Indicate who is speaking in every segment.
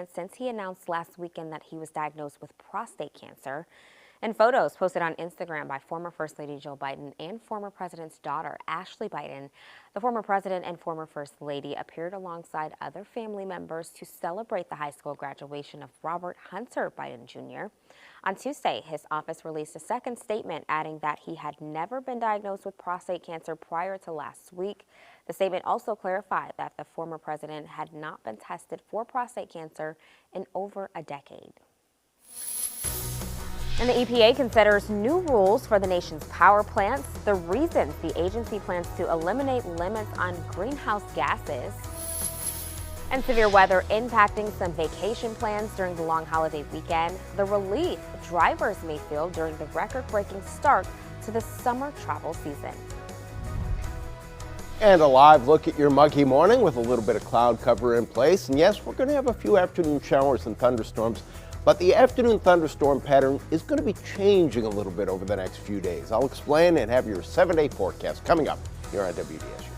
Speaker 1: developments since he announced last weekend that he was diagnosed with prostate cancer. In photos posted on Instagram by former First Lady Jill Biden and former president's daughter, Ashley Biden, the former president and former First Lady appeared alongside other family members to celebrate the high school graduation of Robert Hunter Biden Jr. On Tuesday, his office released a second statement adding that he had never been diagnosed with prostate cancer prior to last week. The statement also clarified that the former president had not been tested for prostate cancer in over a decade. And the EPA considers new rules for the nation's power plants, the reasons the agency plans to eliminate limits on greenhouse gases, and severe weather impacting some vacation plans during the long holiday weekend, the relief drivers may feel during the record-breaking start to the summer travel season.
Speaker 2: And a live look at your muggy morning with a little bit of cloud cover in place. And yes, we're going to have a few afternoon showers and thunderstorms. But the afternoon thunderstorm pattern is going to be changing a little bit over the next few days. I'll explain and have your 7-day forecast coming up here on WDSU.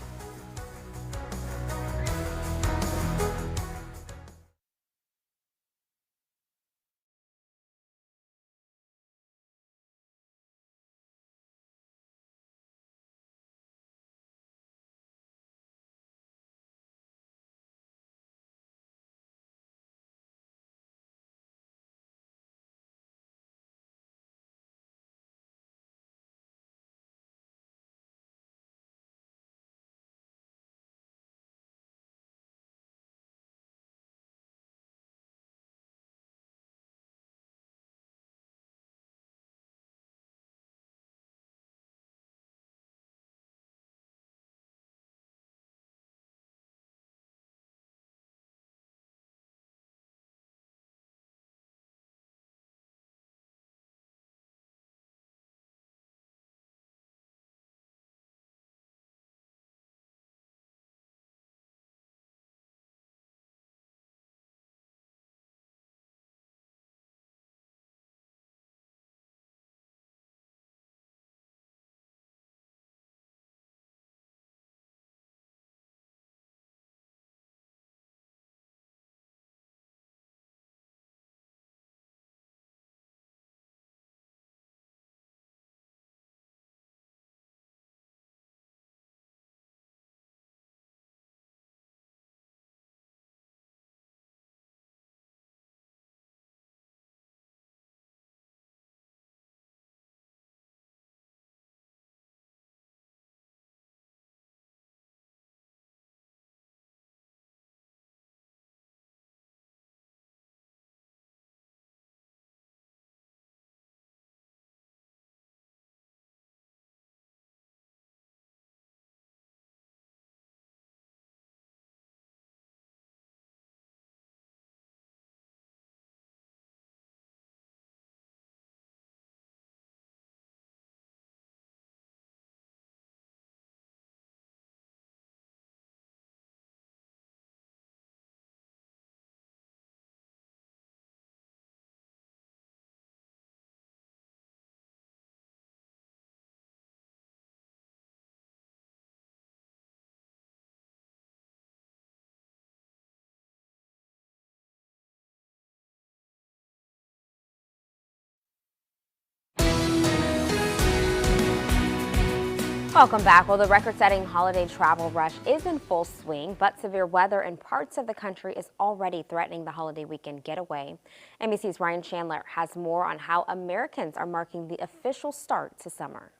Speaker 1: Welcome back. Well, the record-setting holiday travel rush is in full swing, but severe weather in parts of the country is already threatening the holiday weekend getaway. NBC's Ryan Chandler has more on how Americans are marking the official start to summer.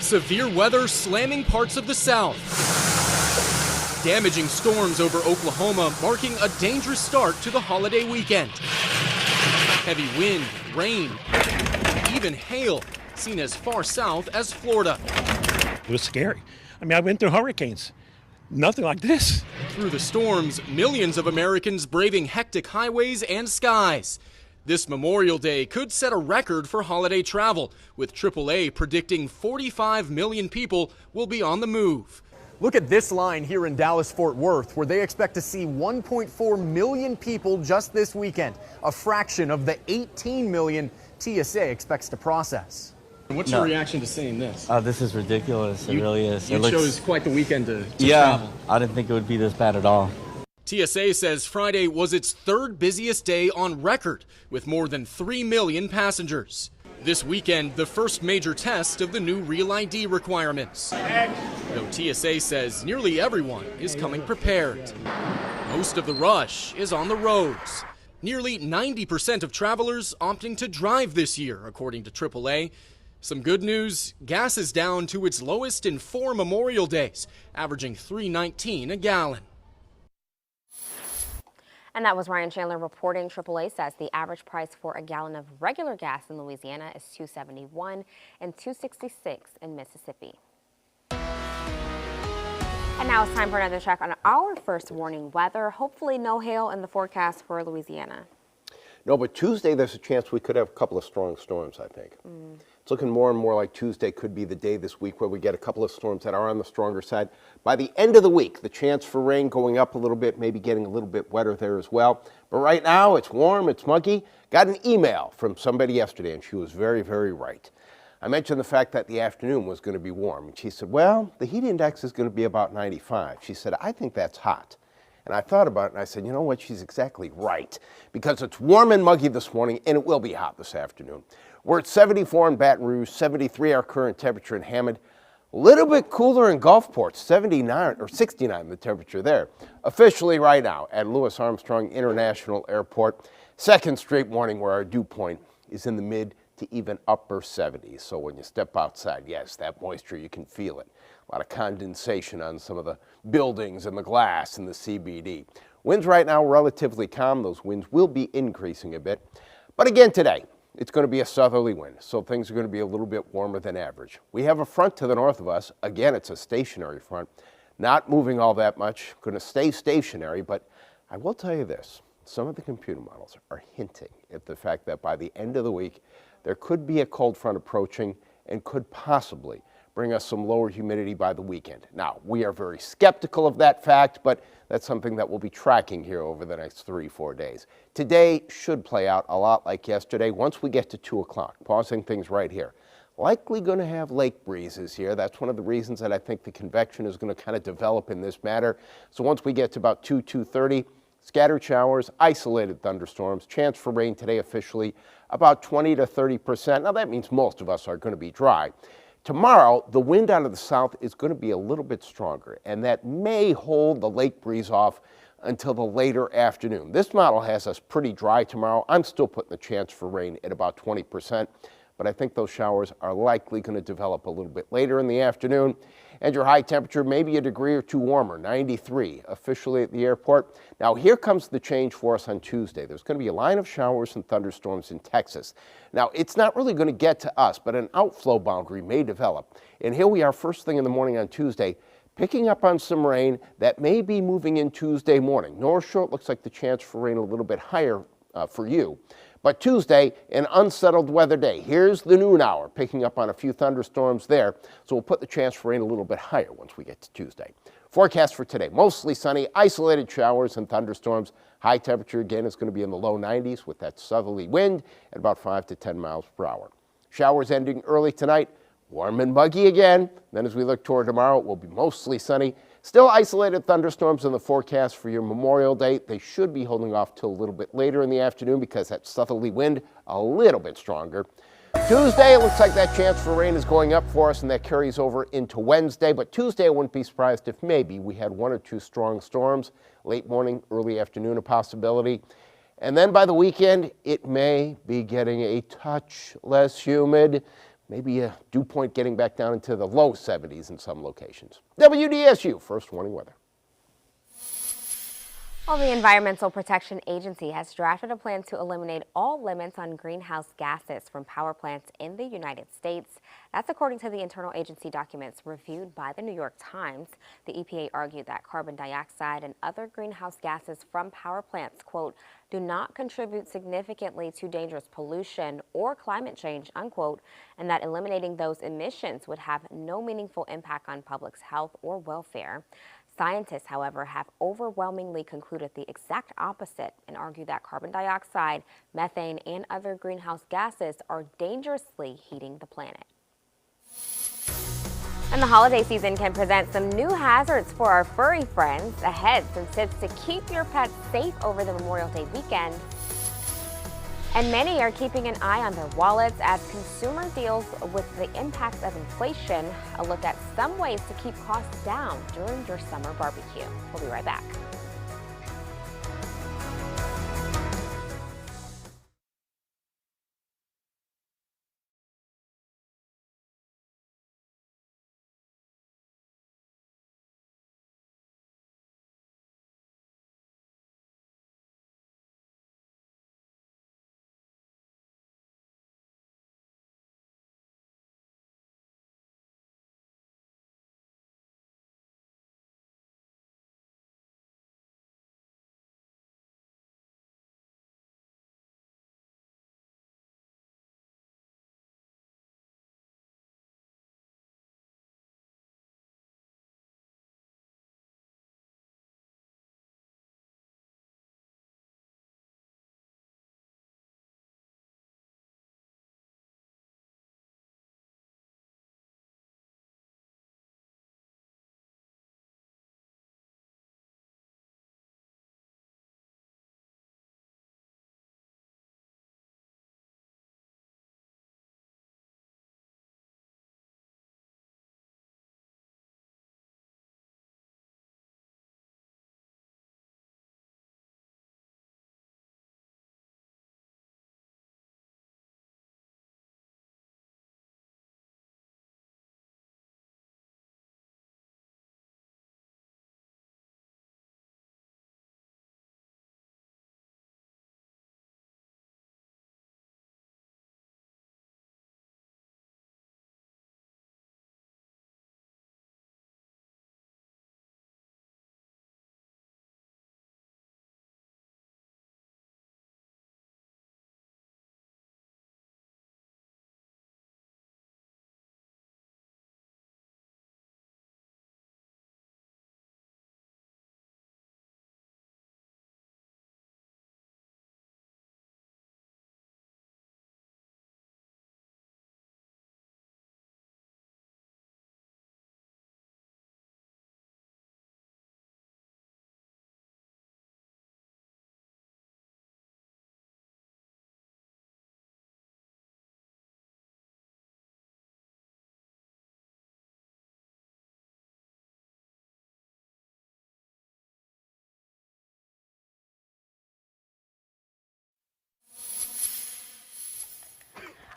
Speaker 3: Severe weather slamming parts of the South. Damaging storms over Oklahoma marking a dangerous start to the holiday weekend. Heavy wind, rain, even hail, seen as far south as Florida.
Speaker 4: It was scary. I mean, I went through hurricanes. Nothing like this.
Speaker 3: Through the storms, millions of Americans braving hectic highways and skies. This Memorial Day could set a record for holiday travel, with AAA predicting 45 million people will be on the move.
Speaker 5: Look at this line here in Dallas-Fort Worth, where they expect to see 1.4 million people just this weekend, a fraction of the 18 million TSA expects to process.
Speaker 3: What's
Speaker 6: No.
Speaker 3: your reaction to seeing this?
Speaker 6: This is ridiculous. It really is.
Speaker 3: You
Speaker 6: It looks,
Speaker 3: chose quite the weekend to
Speaker 6: yeah,
Speaker 3: travel.
Speaker 6: I didn't think it would be this bad at all.
Speaker 3: TSA says Friday was its third busiest day on record, with more than 3 million passengers. This weekend, the first major test of the new Real ID requirements. Though TSA says nearly everyone is coming prepared. Most of the rush is on the roads. Nearly 90% of travelers opting to drive this year, according to AAA. Some good news, gas is down to its lowest in 4 Memorial Days, averaging $3.19 a gallon.
Speaker 1: And that was Ryan Chandler reporting. AAA says the average price for a gallon of regular gas in Louisiana is $2.71 and $2.66 in Mississippi. And now it's time for another check on our first warning weather. Hopefully no hail in the forecast for Louisiana.
Speaker 2: No, but Tuesday there's a chance we could have a couple of strong storms, I think. It's looking more and more like Tuesday could be the day this week where we get a couple of storms that are on the stronger side. By the end of the week, the chance for rain going up a little bit, maybe getting a little bit wetter there as well. But right now, it's warm, it's muggy. Got an email from somebody yesterday, and she was very, very right. I mentioned the fact that the afternoon was going to be warm, and she said, well, the heat index is going to be about 95. She said, I think that's hot. And I thought about it, and I said, you know what, she's exactly right, because it's warm and muggy this morning, and it will be hot this afternoon. We're at 74 in Baton Rouge, 73 our current temperature in Hammond. A little bit cooler in Gulfport, 79 or 69 the temperature there. Officially right now at Louis Armstrong International Airport, second straight morning where our dew point is in the mid to even upper 70s. So when you step outside, yes, that moisture, you can feel it. A lot of condensation on some of the buildings and the glass in the CBD. Winds right now relatively calm. Those winds will be increasing a bit. But again today, it's going to be a southerly wind, so things are going to be a little bit warmer than average. We have a front to the north of us. Again, it's a stationary front, not moving all that much, going to stay stationary, but I will tell you this. Some of the computer models are hinting at the fact that by the end of the week, there could be a cold front approaching and could possibly bring us some lower humidity by the weekend. Now, we are very skeptical of that fact, but that's something that we'll be tracking here over the next 3-4 days. Today should play out a lot like yesterday once we get to 2 o'clock, pausing things right here. Likely going to have lake breezes here. That's one of the reasons that I think the convection is going to kind of develop in this matter. So once we get to about 2:30, scattered showers, isolated thunderstorms, chance for rain today officially about 20 to 30%. Now that means most of us are going to be dry. Tomorrow, the wind out of the south is going to be a little bit stronger, and that may hold the lake breeze off until the later afternoon. This model has us pretty dry tomorrow. I'm still putting the chance for rain at about 20%, but I think those showers are likely going to develop a little bit later in the afternoon. And your high temperature may be a degree or two warmer, 93 officially at the airport. Now here comes the change for us on Tuesday. There's going to be a line of showers and thunderstorms in Texas. Now it's not really going to get to us, but an outflow boundary may develop. And here we are first thing in the morning on Tuesday, picking up on some rain that may be moving in Tuesday morning. North Shore looks like the chance for rain a little bit higher for you. But Tuesday, an unsettled weather day. Here's the noon hour, picking up on a few thunderstorms there. So we'll put the chance for rain a little bit higher once we get to Tuesday. Forecast for today, mostly sunny, isolated showers and thunderstorms. High temperature again is going to be in the low 90s with that southerly wind at about 5 to 10 miles per hour. Showers ending early tonight, warm and muggy again. Then as we look toward tomorrow, it will be mostly sunny. Still isolated thunderstorms in the forecast for your Memorial Day. They should be holding off till a little bit later in the afternoon because that southerly wind a little bit stronger. Tuesday, it looks like that chance for rain is going up for us, and that carries over into Wednesday. But Tuesday, I wouldn't be surprised if maybe we had 1 or 2 strong storms, late morning, early afternoon, a possibility. And then by the weekend, it may be getting a touch less humid. Maybe a dew point getting back down into the low 70s in some locations. WDSU, first warning weather.
Speaker 1: Well, the Environmental Protection Agency has drafted a plan to eliminate all limits on greenhouse gases from power plants in the United States. That's according to the internal agency documents reviewed by the New York Times. The EPA argued that carbon dioxide and other greenhouse gases from power plants, quote, do not contribute significantly to dangerous pollution or climate change, unquote, and that eliminating those emissions would have no meaningful impact on public's health or welfare. Scientists, however, have overwhelmingly concluded the exact opposite and argue that carbon dioxide, methane, and other greenhouse gases are dangerously heating the planet. And the holiday season can present some new hazards for our furry friends. Ahead, some tips to keep your pets safe over the Memorial Day weekend. And many are keeping an eye on their wallets as consumer deals with the impacts of inflation. A look at some ways to keep costs down during your summer barbecue. We'll be right back.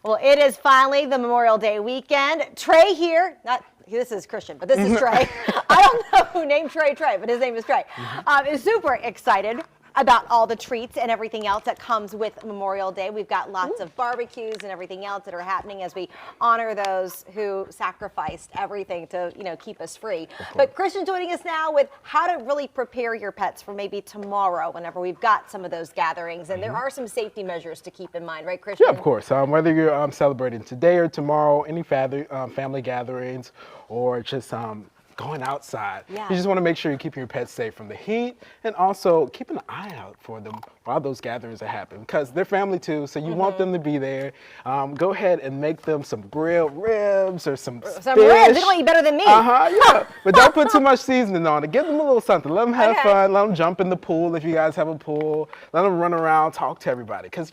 Speaker 7: Well, it is finally the Memorial Day weekend. Trey here, this is Christian, but this is Trey. I don't know who named Trey, but his name is Trey. Is super excited about all the treats and everything else that comes with Memorial Day. We've got lots of barbecues and everything else that are happening as we honor those who sacrificed everything to, keep us free. But Christian joining us now with how to really prepare your pets for maybe tomorrow whenever we've got some of those gatherings. And there are some safety measures to keep in mind, right, Christian?
Speaker 8: Yeah, of course. Whether you're celebrating today or tomorrow, any family gatherings or just going outside.
Speaker 7: Yeah.
Speaker 8: You just want to make sure you're keeping your pets safe from the heat and also keeping an eye out for them while those gatherings are happening because they're family too, so you want them to be there. Go ahead and make them some grilled ribs or some fish.
Speaker 7: Ribs. They're going to eat better than me.
Speaker 8: Yeah. But don't put too much seasoning on it. Give them a little something. Let them have fun. Let them jump in the pool if you guys have a pool. Let them run around, talk to everybody because,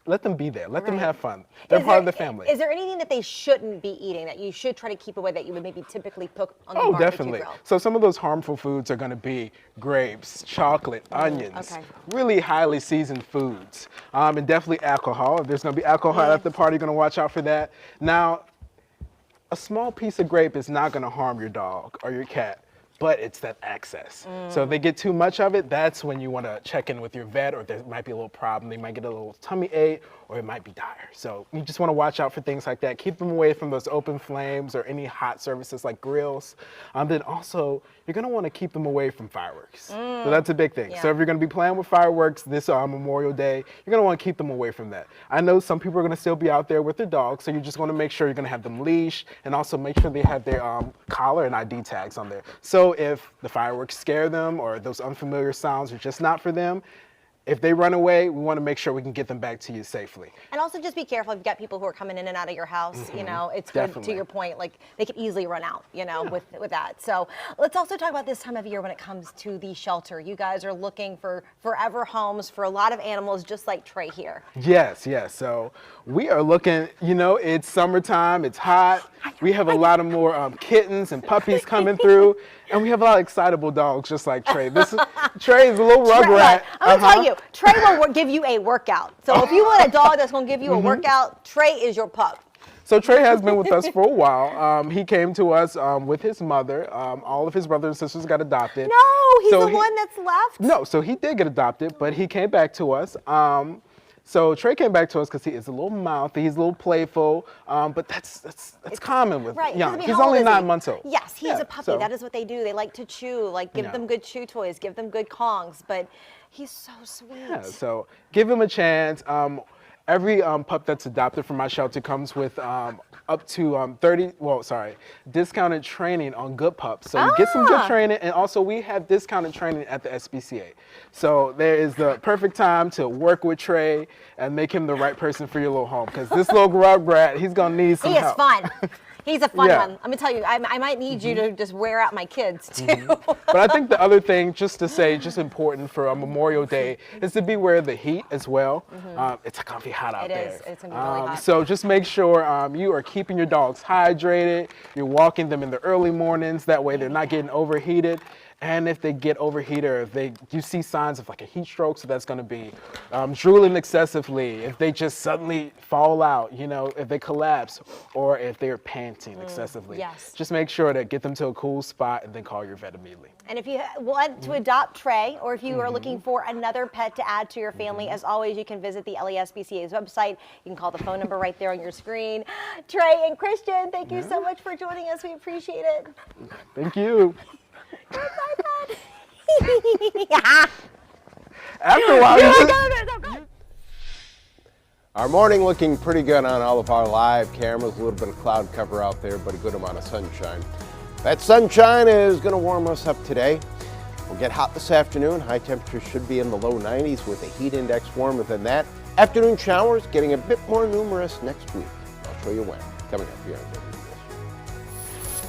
Speaker 8: let them be there. Let them have fun. They're part of the family.
Speaker 7: Is there anything that they shouldn't be eating that you should try to keep away that you would maybe typically cook on the barbecue
Speaker 8: definitely.
Speaker 7: grill?
Speaker 8: So some of those harmful foods are going to be grapes, chocolate, onions, really highly seasoned foods, and definitely alcohol. If there's going to be alcohol at the party, you're going to watch out for that. Now, a small piece of grape is not going to harm your dog or your cat, but it's that excess. So if they get too much of it, that's when you want to check in with your vet, or there might be a little problem. They might get a little tummy ache, or it might be dire. So you just want to watch out for things like that. Keep them away from those open flames or any hot surfaces like grills. Then also, you're going to want to keep them away from fireworks. So that's a big thing. So if you're going to be playing with fireworks this Memorial Day, you're going to want to keep them away from that. I know some people are going to still be out there with their dogs, so you just want to make sure you're going to have them leash and also make sure they have their collar and ID tags on there. So if the fireworks scare them or those unfamiliar sounds are just not for them, if they run away, we want to make sure we can get them back to you safely.
Speaker 7: And also just be careful if you've got people who are coming in and out of your house. You know, it's good
Speaker 8: Definitely.
Speaker 7: to your point, like they could easily run out, you know, with that. So let's also talk about this time of year when it comes to the shelter. You guys are looking for forever homes for a lot of animals, just like Trey here.
Speaker 8: Yes, yes. So we are looking, you know, it's summertime, it's hot. We have a lot of more kittens and puppies coming through, and we have a lot of excitable dogs just like Trey. Trey is a little rugrat.
Speaker 7: I'm gonna tell you, Trey will give you a workout. So if you want a dog that's gonna give you a workout, Trey is your pup.
Speaker 8: So Trey has been with us for a while. He came to us with his mother. All of his brothers and sisters got adopted.
Speaker 7: No, he's
Speaker 8: So
Speaker 7: the one that's left.
Speaker 8: No, so he did get adopted, but he came back to us. So Trey came back to us because he is a little mouthy, he's a little playful, but that's common with
Speaker 7: Right.
Speaker 8: young.
Speaker 7: I mean,
Speaker 8: He's
Speaker 7: how old
Speaker 8: only
Speaker 7: is he?
Speaker 8: 9 months old.
Speaker 7: Yes, he's
Speaker 8: Yeah,
Speaker 7: a puppy.
Speaker 8: so-
Speaker 7: That is what they do. They like to chew, like give
Speaker 8: Yeah.
Speaker 7: them good chew toys, give them good Kongs, but he's so sweet.
Speaker 8: Yeah, so give him a chance. Every pup that's adopted from my shelter comes with up to discounted training on good pups. So you get some good training, and also we have discounted training at the SPCA. So there is the perfect time to work with Trey and make him the right person for your little home, because this little grub rat, he's gonna need some
Speaker 7: He is
Speaker 8: help.
Speaker 7: fun. He's a fun
Speaker 8: Yeah.
Speaker 7: one. Let me tell you, I might need you to just wear out my kids too.
Speaker 8: But I think the other thing, just to say, just important for Memorial Day, is to beware of the heat as well. It's gonna be hot out
Speaker 7: It
Speaker 8: there.
Speaker 7: is. It's gonna be really hot.
Speaker 8: So just make sure you are keeping your dogs hydrated. You're walking them in the early mornings. That way they're not getting overheated. And if they get overheated, or if you see signs of like a heat stroke, so that's going to be drooling excessively, if they just suddenly fall out, you know, if they collapse, or if they're panting excessively.
Speaker 7: yes.
Speaker 8: Just make sure to get them to a cool spot and then call your vet immediately.
Speaker 7: And if you want to adopt Trey, or if you are looking for another pet to add to your family, as always, you can visit the LESPCA's website. You can call the phone number right there on your screen. Trey and Christian, thank you so much for joining us. We appreciate it.
Speaker 8: Thank you.
Speaker 7: Where's my pet?
Speaker 8: After a while, you just-
Speaker 2: Our morning looking pretty good on all of our live cameras. A little bit of cloud cover out there, but a good amount of sunshine. That sunshine is going to warm us up today. We'll get hot this afternoon. High temperatures should be in the low 90s with a heat index warmer than that. Afternoon showers getting a bit more numerous next week. I'll show you when. Coming up here on WDSU.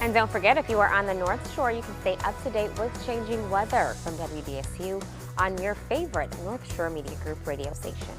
Speaker 1: And don't forget, if you are on the North Shore, you can stay up to date with changing weather from WDSU on your favorite North Shore Media Group radio station.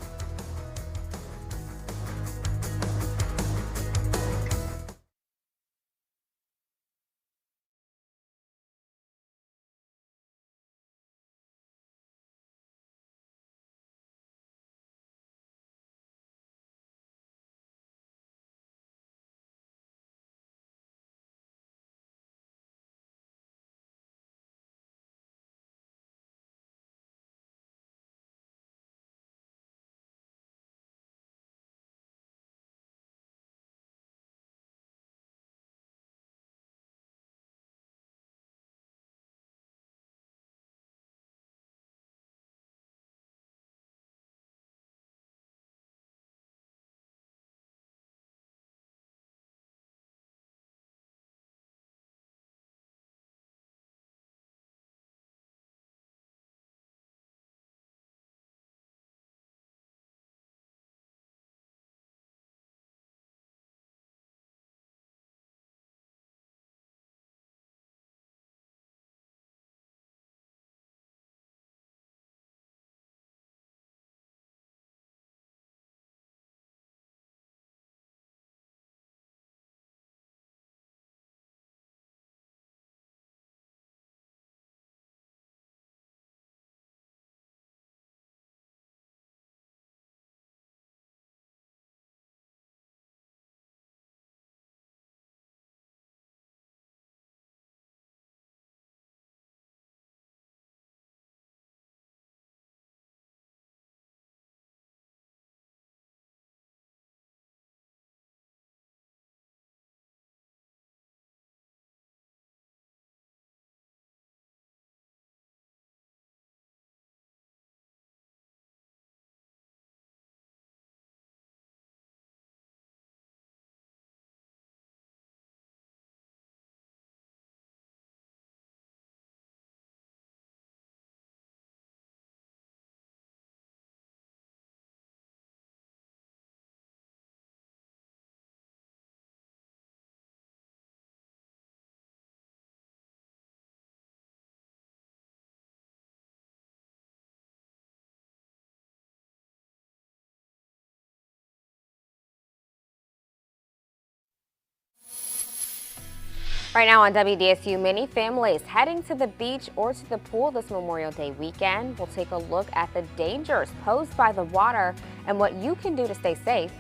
Speaker 1: Right now on WDSU, many families heading to the beach or to the pool this Memorial Day weekend. We'll take a look at the dangers posed by the water and what you can do to stay safe.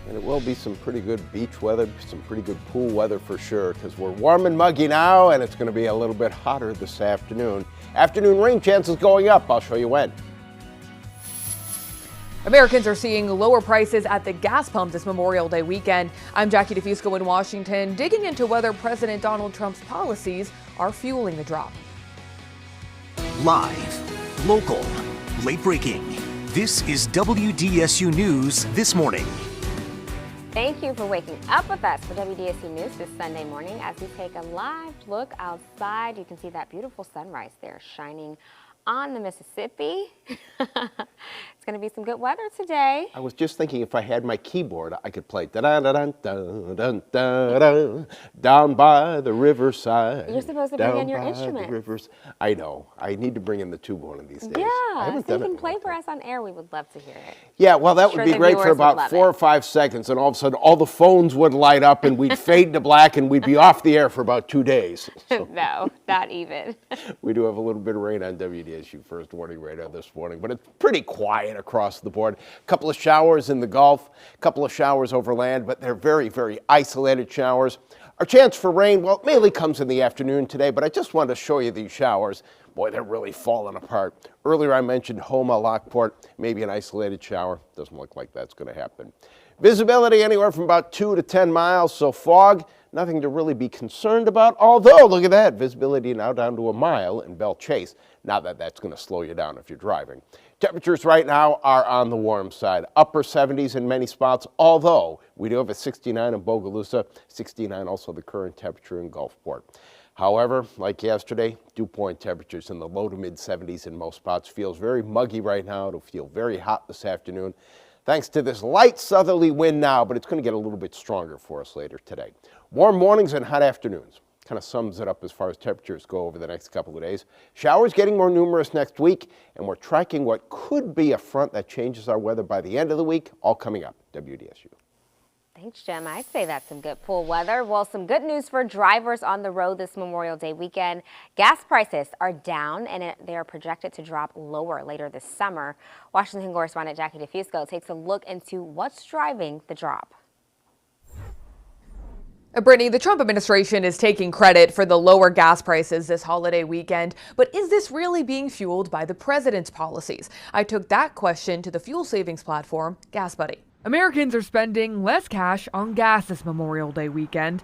Speaker 2: And it will be some pretty good beach weather, some pretty good pool weather for sure, because we're warm and muggy now, and it's going to be a little bit hotter this afternoon. Afternoon rain chances going up. I'll show you when.
Speaker 9: Americans are seeing lower prices at the gas pump this Memorial Day weekend. I'm Jackie DeFusco in Washington, digging into whether President Donald Trump's policies are fueling the drop.
Speaker 10: Live, local, late breaking. This is WDSU News This Morning.
Speaker 1: Thank you for waking up with us for WDSU News this Sunday morning. As we take a live look outside, you can see that beautiful sunrise there shining on the Mississippi. It's going to be some good weather today.
Speaker 2: I was just thinking if I had my keyboard, I could play da-da-da-dun-dun-dun-dun-dun, down by the riverside.
Speaker 1: You're supposed to bring in your instrument.
Speaker 2: I know. I need to bring in the tuba one of these days.
Speaker 1: Yeah, so you can play for us on air. We would love to hear it.
Speaker 2: Yeah, well, that would be great for about 4 or 5 seconds, and all of a sudden all the phones would light up and we'd fade to black and we'd be off the air for about 2 days. So
Speaker 1: No, not even.
Speaker 2: we do have a little bit of rain on WDSU First Warning Radar this morning, but it's pretty quiet across the board. A couple of showers in the Gulf, a couple of showers over land, but they're very, very isolated showers. Our chance for rain, well, it mainly comes in the afternoon today, but I just wanted to show you these showers. Boy, they're really falling apart. Earlier I mentioned Houma, Lockport, maybe an isolated shower. Doesn't look like that's going to happen. Visibility anywhere from about 2 to 10 miles, so fog, nothing to really be concerned about. Although, look at that, visibility now down to a mile in Belle Chase. Not that that's going to slow you down if you're driving. Temperatures right now are on the warm side, upper 70s in many spots, although we do have a 69 in Bogalusa, 69 also the current temperature in Gulfport. However, like yesterday, dew point temperatures in the low to mid 70s in most spots. Feels very muggy right now. It'll feel very hot this afternoon. Thanks to this light southerly wind now, but it's going to get a little bit stronger for us later today. Warm mornings and hot afternoons. Kind of sums it up as far as temperatures go over the next couple of days. Showers getting more numerous next week, and we're tracking what could be a front that changes our weather by the end of the week, all coming up. WDSU.
Speaker 1: Thanks, Jim. I'd say that's some good pool weather. Well, some good news for drivers on the road this Memorial Day weekend. Gas prices are down, and they are projected to drop lower later this summer. Washington correspondent Jackie DeFusco takes a look into what's driving the drop.
Speaker 9: Brittany, the Trump administration is taking credit for the lower gas prices this holiday weekend, but is this really being fueled by the president's policies? I took that question to the fuel savings platform, GasBuddy. Americans are spending less cash on gas this Memorial Day weekend.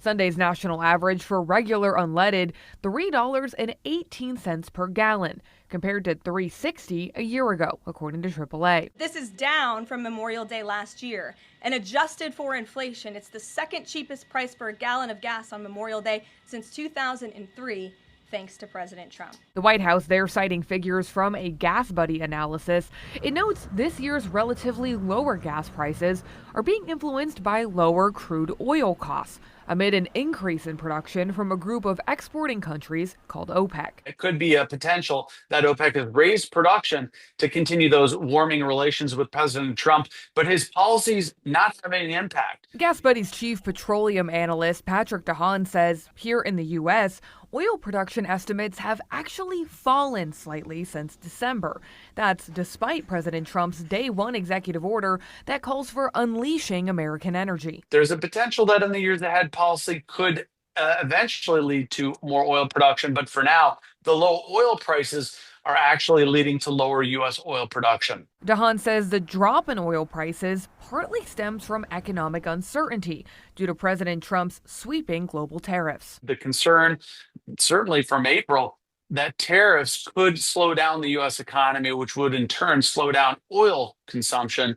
Speaker 9: Sunday's national average for regular unleaded, $3.18 per gallon, compared to $3.60 a year ago, according to AAA.
Speaker 11: This is down from Memorial Day last year, and adjusted for inflation, it's the second cheapest price per gallon of gas on Memorial Day since 2003. Thanks to President Trump.
Speaker 9: The White House, they're citing figures from a GasBuddy analysis. It notes this year's relatively lower gas prices are being influenced by lower crude oil costs, amid an increase in production from a group of exporting countries called OPEC.
Speaker 12: It could be a potential that OPEC has raised production to continue those warming relations with President Trump, but his policies not having an impact.
Speaker 9: GasBuddy's chief petroleum analyst Patrick DeHaan says here in the U.S., oil production estimates have actually fallen slightly since December. That's despite President Trump's Day 1 executive order that calls for unleashing American energy.
Speaker 12: There's a potential that in the years ahead, policy could eventually lead to more oil production. But for now, the low oil prices are actually leading to lower U.S. oil production.
Speaker 9: DeHaan says the drop in oil prices partly stems from economic uncertainty due to President Trump's sweeping global tariffs.
Speaker 12: The concern, certainly from April, that tariffs could slow down the U.S. economy, which would in turn slow down oil consumption.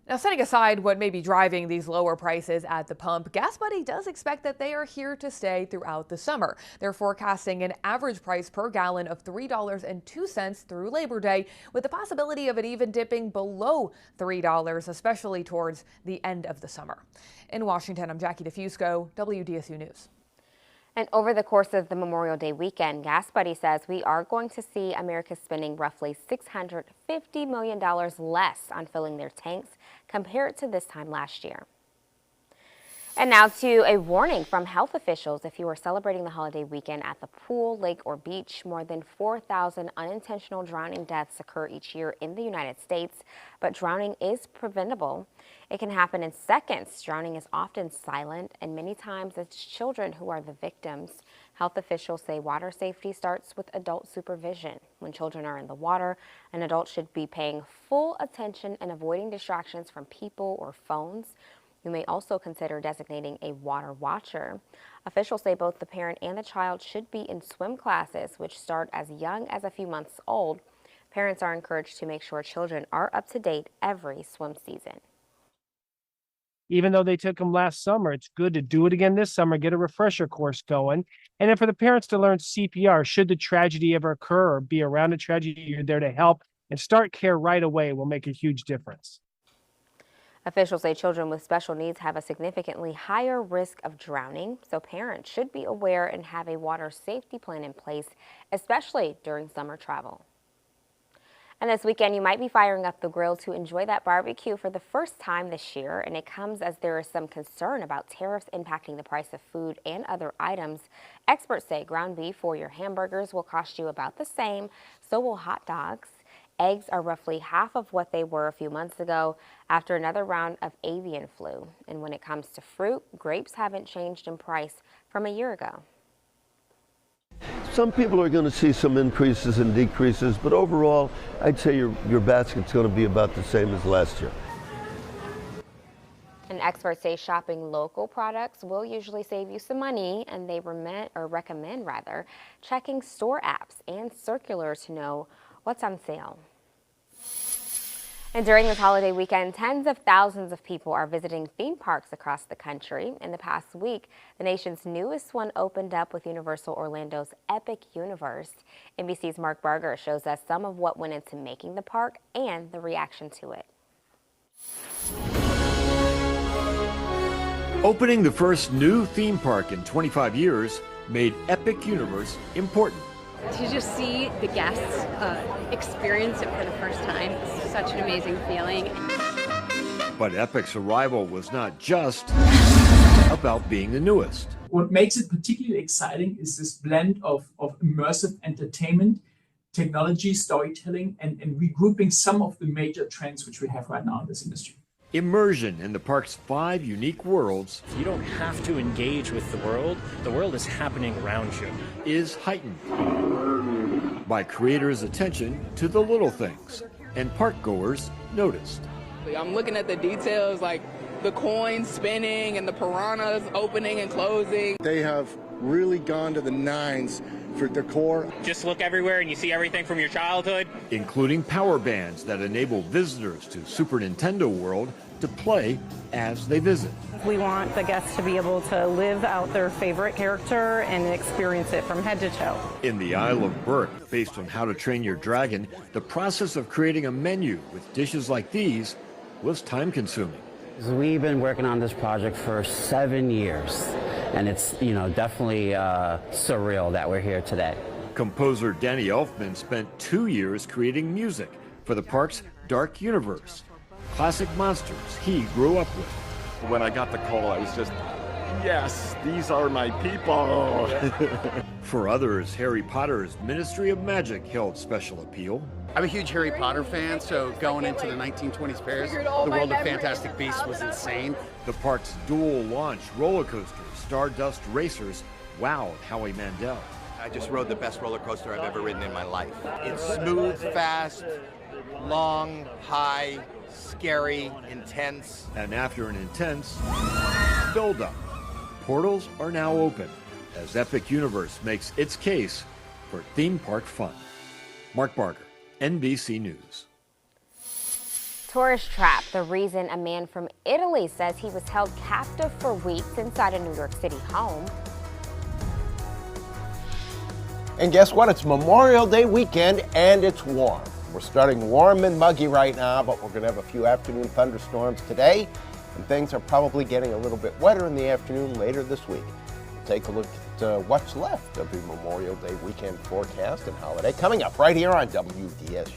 Speaker 9: Now, setting aside what may be driving these lower prices at the pump, GasBuddy does expect that they are here to stay throughout the summer. They're forecasting an average price per gallon of $3.02 through Labor Day, with the possibility of it even dipping below $3, especially towards the end of the summer. In Washington, I'm Jackie DeFusco, WDSU News.
Speaker 1: And over the course of the Memorial Day weekend, GasBuddy says we are going to see America spending roughly $650 million less on filling their tanks compared to this time last year. And now to a warning from health officials. If you are celebrating the holiday weekend at the pool, lake, or beach, more than 4,000 unintentional drowning deaths occur each year in the United States, but drowning is preventable. It can happen in seconds. Drowning is often silent, and many times it's children who are the victims. Health officials say water safety starts with adult supervision. When children are in the water, an adult should be paying full attention and avoiding distractions from people or phones. You may also consider designating a water watcher. Officials say both the parent and the child should be in swim classes, which start as young as a few months old. Parents are encouraged to make sure children are up to date every swim season.
Speaker 13: Even though they took them last summer, it's good to do it again this summer, get a refresher course going. And then for the parents to learn CPR, should the tragedy ever occur or be around a tragedy, you're there to help, and start care right away will make a huge difference.
Speaker 1: Officials say children with special needs have a significantly higher risk of drowning, so parents should be aware and have a water safety plan in place, especially during summer travel. And this weekend, you might be firing up the grill to enjoy that barbecue for the first time this year, and it comes as there is some concern about tariffs impacting the price of food and other items. Experts say ground beef for your hamburgers will cost you about the same, so will hot dogs. Eggs are roughly half of what they were a few months ago after another round of avian flu. And when it comes to fruit, grapes haven't changed in price from a year ago.
Speaker 14: Some people are going to see some increases and decreases, but overall, I'd say your basket's going to be about the same as last year.
Speaker 1: And experts say shopping local products will usually save you some money, and they recommend checking store apps and circulars to know what's on sale. And during this holiday weekend, tens of thousands of people are visiting theme parks across the country. In the past week, the nation's newest one opened up with Universal Orlando's Epic Universe. NBC's Mark Barger shows us some of what went into making the park and the reaction to it.
Speaker 15: Opening the first new theme park in 25 years made Epic Universe important.
Speaker 16: To just see the guests experience it for the first time, it's such an amazing feeling.
Speaker 15: But Epic's arrival was not just about being the newest.
Speaker 17: What makes it particularly exciting is this blend of immersive entertainment, technology, storytelling, and regrouping some of the major trends which we have right now in this industry.
Speaker 15: Immersion in the park's 5 unique worlds.
Speaker 18: You don't have to engage with the world is happening around you.
Speaker 15: Is heightened by creators' attention to the little things, and park-goers noticed.
Speaker 19: I'm looking at the details, like the coins spinning and the piranhas opening and closing.
Speaker 20: They have really gone to the nines for decor.
Speaker 18: Just look everywhere and you see everything from your childhood.
Speaker 15: Including power bands that enable visitors to Super Nintendo World to play as they visit.
Speaker 21: We want the guests to be able to live out their favorite character and experience it from head to toe.
Speaker 15: In the Isle of Berk, based on How to Train Your Dragon, the process of creating a menu with dishes like these was time-consuming.
Speaker 22: We've been working on this project for 7 years, and it's, definitely surreal that we're here today.
Speaker 15: Composer Danny Elfman spent 2 years creating music for the park's Dark Universe, classic monsters he grew up with.
Speaker 23: When I got the call, I was just, yes, these are my people.
Speaker 15: For others, Harry Potter's Ministry of Magic held special appeal.
Speaker 24: I'm a huge Harry Potter fan, so going into the 1920s Paris, the world of Fantastic Beasts was insane.
Speaker 15: The park's dual launch roller coaster, Stardust Racers, wowed Howie Mandel.
Speaker 25: I just rode the best roller coaster I've ever ridden in my life. It's smooth, fast, long, high, scary, intense.
Speaker 15: And after an intense build-up, portals are now open as Epic Universe makes its case for theme park fun. Mark Barger, NBC News.
Speaker 1: Tourist trap, the reason a man from Italy says he was held captive for weeks inside a New York City home.
Speaker 2: And guess what? It's Memorial Day weekend and it's warm. We're starting warm and muggy right now, but we're going to have a few afternoon thunderstorms today, and things are probably getting a little bit wetter in the afternoon later this week. We'll take a look at what's left of the Memorial Day weekend forecast and holiday coming up right here on WDSU.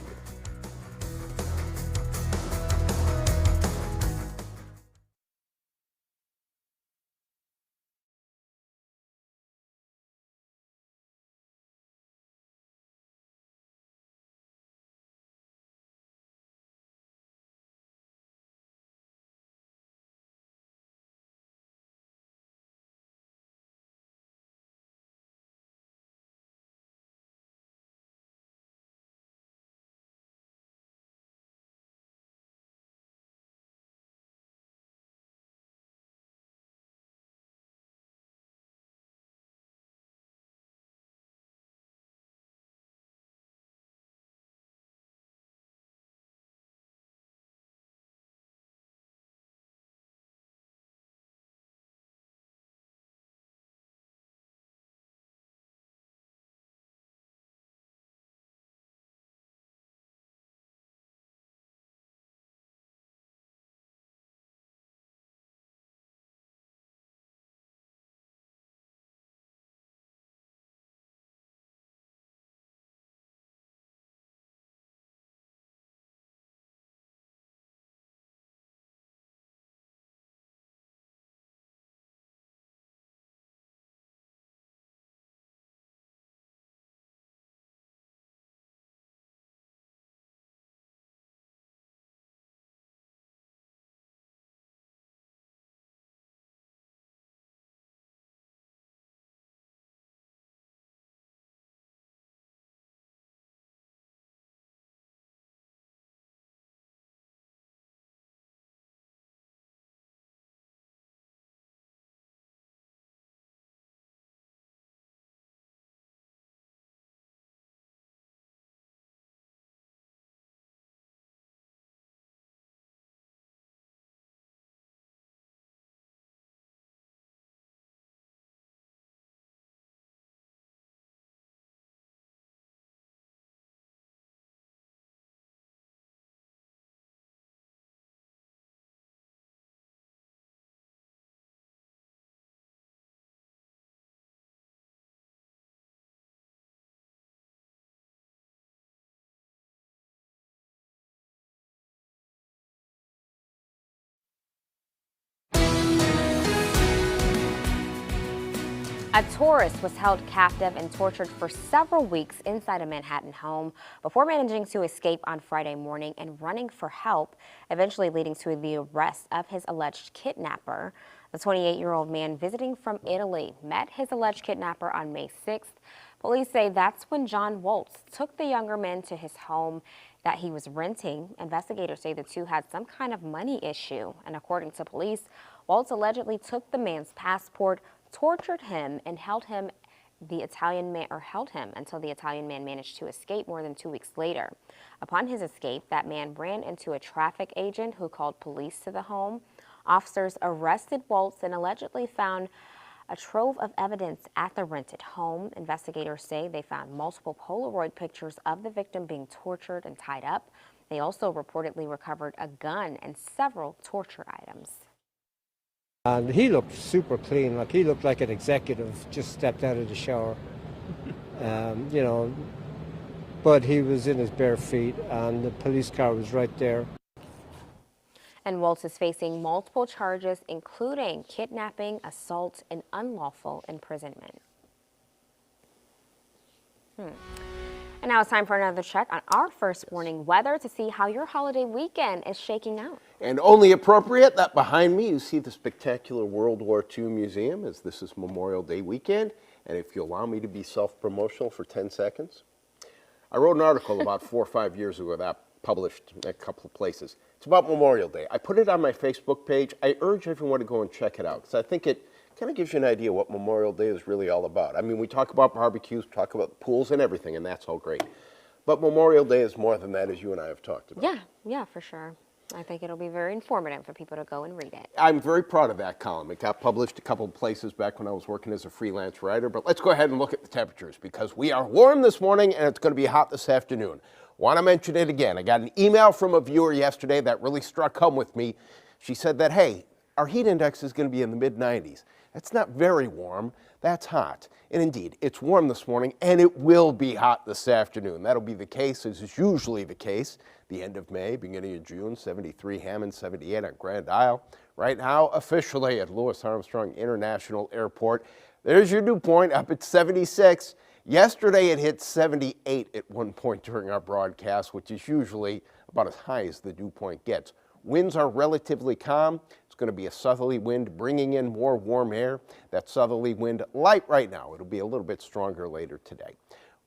Speaker 1: A tourist was held captive and tortured for several weeks inside a Manhattan home before managing to escape on Friday morning and running for help, eventually leading to the arrest of his alleged kidnapper. The 28-year-old man visiting from Italy met his alleged kidnapper on May 6th. Police say that's when John Waltz took the younger man to his home that he was renting. Investigators say the two had some kind of money issue, and according to police, Waltz allegedly took the man's passport, tortured him, and held him until the Italian man managed to escape more than 2 weeks later. Upon his escape, that man ran into a traffic agent who called police to the home. Officers arrested Waltz and allegedly found a trove of evidence at the rented home. Investigators say they found multiple Polaroid pictures of the victim being tortured and tied up. They also reportedly recovered a gun and several torture items.
Speaker 3: And he looked super clean, like he looked like an executive just stepped out of the shower. But he was in his bare feet and the police car was right there.
Speaker 1: And Waltz is facing multiple charges, including kidnapping, assault, and unlawful imprisonment. And now it's time for another check on our first warning weather to see how your holiday weekend is shaking out.
Speaker 2: And only appropriate that behind me you see the spectacular World War II Museum, as this is Memorial Day weekend. And if you allow me to be self-promotional for 10 seconds, I wrote an article about 4 or 5 years ago that published in a couple of places. It's about Memorial Day. I put it on my Facebook page. I urge everyone to go and check it out because I think it kind of gives you an idea what Memorial Day is really all about. I mean, we talk about barbecues, talk about pools and everything, and that's all great. But Memorial Day is more than that, as you and I have talked about.
Speaker 1: Yeah, for sure. I think it'll be very informative for people to go and read it.
Speaker 2: I'm very proud of that column. It got published a couple of places back when I was working as a freelance writer. But let's go ahead and look at the temperatures because we are warm this morning and it's going to be hot this afternoon. Want to mention it again. I got an email from a viewer yesterday that really struck home with me. She said that, hey, our heat index is going to be in the mid-90s. That's not very warm. That's hot. And indeed, it's warm this morning, and it will be hot this afternoon. That'll be the case, as is usually the case. The end of May, beginning of June, 73 Hammond, 78 on Grand Isle. Right now, officially at Louis Armstrong International Airport, there's your dew point up at 76. Yesterday, it hit 78 at one point during our broadcast, which is usually about as high as the dew point gets. Winds are relatively calm. It's going to be a southerly wind bringing in more warm air. That southerly wind light right now. It'll be a little bit stronger later today.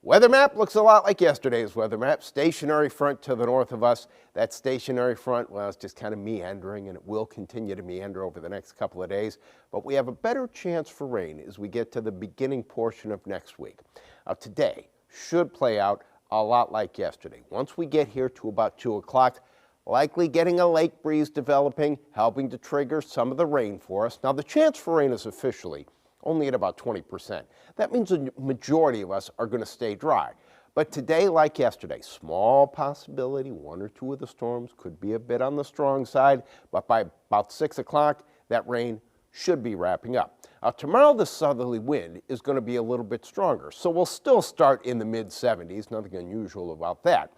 Speaker 2: Weather map looks a lot like yesterday's weather map. Stationary front to the north of us. That stationary front, well, it's just kind of meandering, and it will continue to meander over the next couple of days. But we have a better chance for rain as we get to the beginning portion of next week. Now, today should play out a lot like yesterday. Once we get here to about 2 o'clock, likely getting a lake breeze developing, helping to trigger some of the rain for us. Now, the chance for rain is officially only at about 20%. That means the majority of us are going to stay dry. But today, like yesterday, small possibility, 1 or 2 of the storms could be a bit on the strong side, but by about 6 o'clock, that rain should be wrapping up. Tomorrow, the southerly wind is going to be a little bit stronger, so we'll still start in the mid-70s, nothing unusual about that.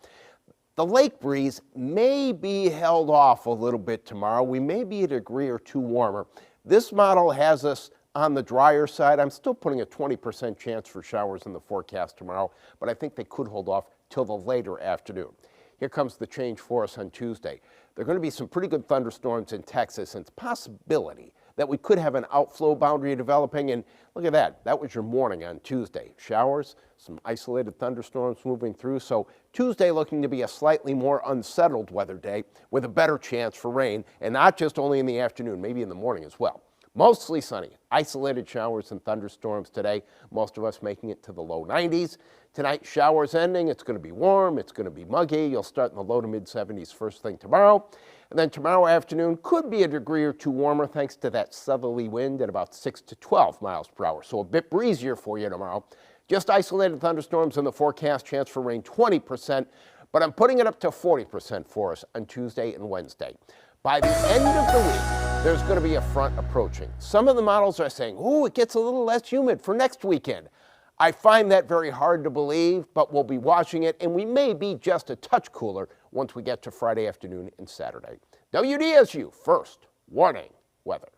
Speaker 2: The lake breeze may be held off a little bit tomorrow. We may be a degree or 2 warmer. This model has us on the drier side. I'm still putting a 20% chance for showers in the forecast tomorrow, but I think they could hold off till the later afternoon. Here comes the change for us on Tuesday. There are going to be some pretty good thunderstorms in Texas, and it's a possibility that we could have an outflow boundary developing. And look at that. That was your morning on Tuesday. Showers, some isolated thunderstorms moving through. So Tuesday looking to be a slightly more unsettled weather day with a better chance for rain, and not just only in the afternoon, maybe in the morning as well. Mostly sunny, isolated showers and thunderstorms today, most of us making it to the low 90s. Tonight, showers ending. It's going to be warm. It's going to be muggy. You'll start in the low to mid 70s first thing tomorrow. And then tomorrow afternoon could be a degree or 2 warmer thanks to that southerly wind at about 6 to 12 miles per hour. So a bit breezier for you tomorrow. Just isolated thunderstorms in the forecast, chance for rain 20%, but I'm putting it up to 40% for us on Tuesday and Wednesday. By the end of the week, there's going to be a front approaching. Some of the models are saying, oh, it gets a little less humid for next weekend. I find that very hard to believe, but we'll be watching it, and we may be just a touch cooler once we get to Friday afternoon and Saturday. WDSU First Warning Weather.